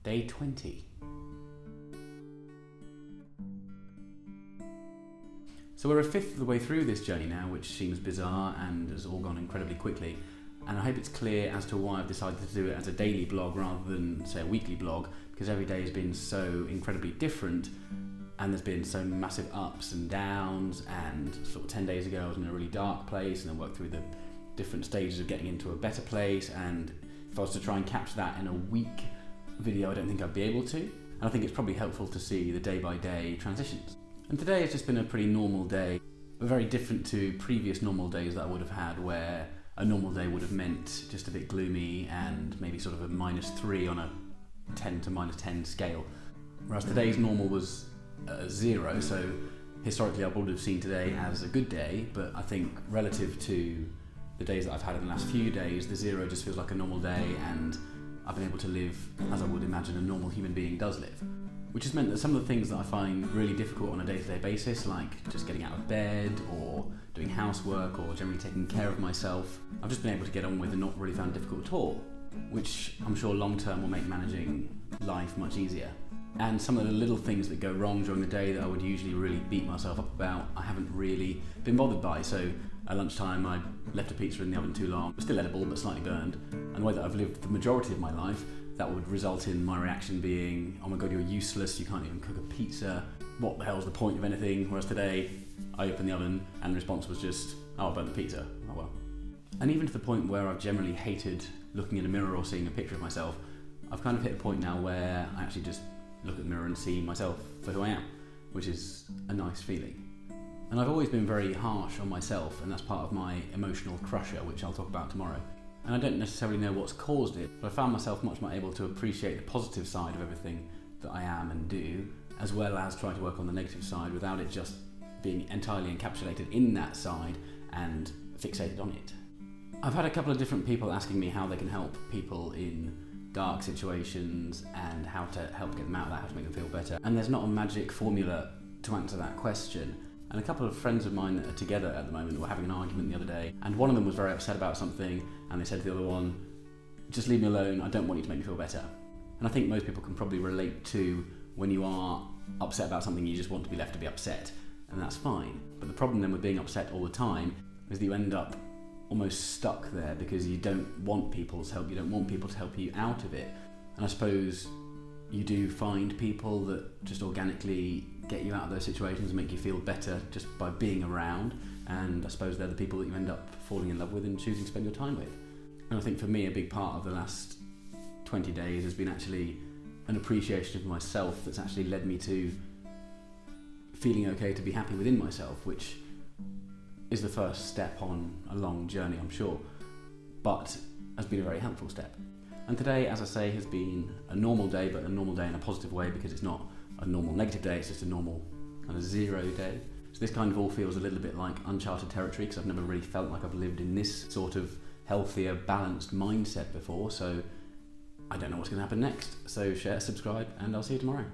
Day 20. So we're a fifth of the way through this journey now, which seems bizarre and has all gone incredibly quickly. And I hope it's clear as to why I've decided to do it as a daily blog rather than, say, a weekly blog, because every day has been so incredibly different and there's been so massive ups and downs, and sort of 10 days ago I was in a really dark place and I worked through the different stages of getting into a better place, and if I was to try and capture that in a week video, I don't think I'd be able to. And I think it's probably helpful to see the day-by-day transitions. And today has just been a pretty normal day, but very different to previous normal days that I would have had, where a normal day would have meant just a bit gloomy and maybe sort of a -3 on a 10 to -10 scale. Whereas today's normal was 0, so historically I would have seen today as a good day, but I think relative to the days that I've had in the last few days, the 0 just feels like a normal day, and I've been able to live as I would imagine a normal human being does live. Which has meant that some of the things that I find really difficult on a day-to-day basis, like just getting out of bed or doing housework or generally taking care of myself, I've just been able to get on with and not really found difficult at all, which I'm sure long-term will make managing life much easier. And some of the little things that go wrong during the day that I would usually really beat myself up about, I haven't really been bothered by. So at lunchtime I left a pizza in the oven too long, still edible but slightly burned, and the way that I've lived the majority of my life, that would result in my reaction being, oh my god, you're useless, you can't even cook a pizza, what the hell's the point of anything? Whereas today, I opened the oven and the response was just, oh, I burnt the pizza, oh well. And even to the point where I've generally hated looking in a mirror or seeing a picture of myself, I've kind of hit a point now where I actually just look at the mirror and see myself for who I am, which is a nice feeling. And I've always been very harsh on myself, and that's part of my emotional crusher, which I'll talk about tomorrow. And I don't necessarily know what's caused it, but I found myself much more able to appreciate the positive side of everything that I am and do, as well as try to work on the negative side without it just being entirely encapsulated in that side and fixated on it. I've had a couple of different people asking me how they can help people in dark situations and how to help get them out of that, how to make them feel better. And there's not a magic formula to answer that question. And a couple of friends of mine that are together at the moment were having an argument the other day, and one of them was very upset about something, and they said to the other one, just leave me alone, I don't want you to make me feel better. And I think most people can probably relate to when you are upset about something, you just want to be left to be upset, and that's fine. But the problem then with being upset all the time is that you end up almost stuck there because you don't want people's help, you don't want people to help you out of it. And I suppose you do find people that just organically get you out of those situations and make you feel better just by being around, and I suppose they're the people that you end up falling in love with and choosing to spend your time with. And I think for me a big part of the last 20 days has been actually an appreciation of myself that's actually led me to feeling okay to be happy within myself, which is the first step on a long journey, I'm sure, but has been a very helpful step. And today, as I say, has been a normal day, but a normal day in a positive way, because it's not a normal negative day, it's just a normal kind of 0 day. So this kind of all feels a little bit like uncharted territory, because I've never really felt like I've lived in this sort of healthier, balanced mindset before, so I don't know what's going to happen next. So share, subscribe, and I'll see you tomorrow.